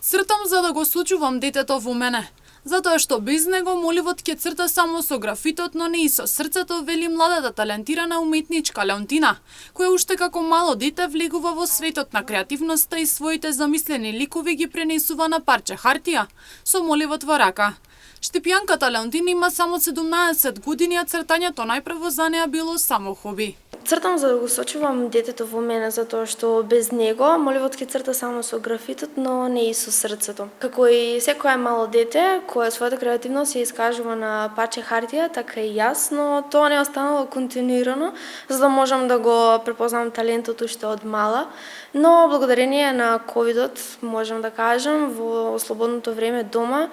Цртам за да го сочувам детето во мене, затоа што без него моливот ќе црта само со графитот, но не и со срцето, вели младата талентирана уметничка Леонтина, која уште како мало дете влегува во светот на креативноста и своите замислени ликови ги пренесува на парче хартија со моливот во рака. Штипјанката Леонтина има само 17 години, а цртањето најпрво за неа било само хоби. Цртам за да го сочувам детето во мене, затоа што без него моливот ќе црта само со графитот, но не и со срцето. Како и секое мало дете, кое својата креативност ја искажува на парче хартија, така и јас, но тоа не останало континуирано, за да можам да го препознам талентот уште од мала. Но благодарение на ковидот, можам да кажам, во слободното време дома,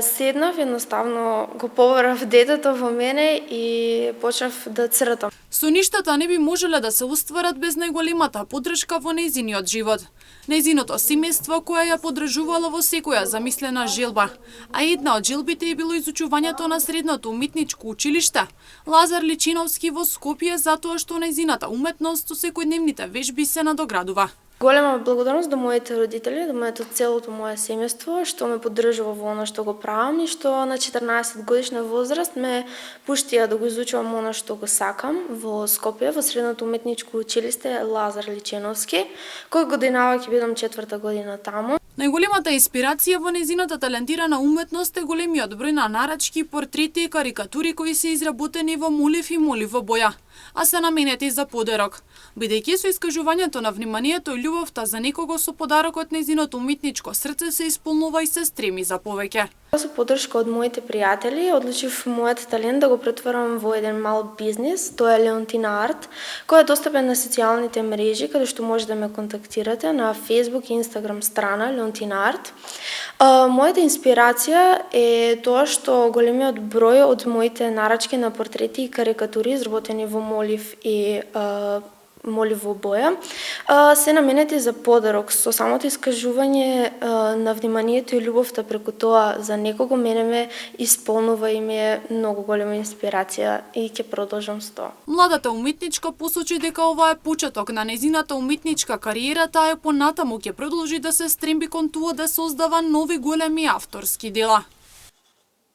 седнав, едноставно го побарав детето во мене и почнав да цртам. Соништата не би можеле да се остварат без најголемата поддршка во нејзиниот живот. Нејзиното семејство кое ја поддржувало во секоја замислена желба, а една од желбите е било изучувањето на средното уметничко училиште Лазар Личиновски во Скопје, затоа што нејзината уметност со секојдневните вежби се надоградува. Голема благодарност до моите родители, до целото мое семејство, што ме поддржува во она што го правам и што на 14 годишна возраст ме пуштија да го изучувам она што го сакам во Скопје, во средното уметничко училиште Лазар Личиновски, кој годинава ќе бидам 4-та година таму. Најголемата инспирација во нејзината талентирана уметност е големиот број на нарачки, портрети и карикатури кои се изработени во молив и молив во боја, а се наменети за подарок, бидејќи со искажувањето на вниманието и љубовта за некого со подарокот нејзиното уметничко срце се исполнува и се стреми за повеќе. Со поддршка од моите пријатели, одлучив мојот талент да го претворам во еден мал бизнис, тоа е Леонтина Арт, кој е достапен на социјалните мрежи, каде што може да ме контактирате на Facebook и Instagram страна Леонтина Арт. Мојата инспирација е тоа што големиот број од моите нарачки на портрети и карикатури изработени во молив и молив во боја, се наменети за подарок. Со самото искажување на вниманието и љубовта преку тоа за некого мене ме исполнува и ми е многу голема инспирација и ќе продолжам со тоа. Младата уметничка посочи дека ова е почеток на нејзината уметничка кариера, таа е понатаму ќе продолжи да се стремби кон тоа да создава нови големи авторски дела.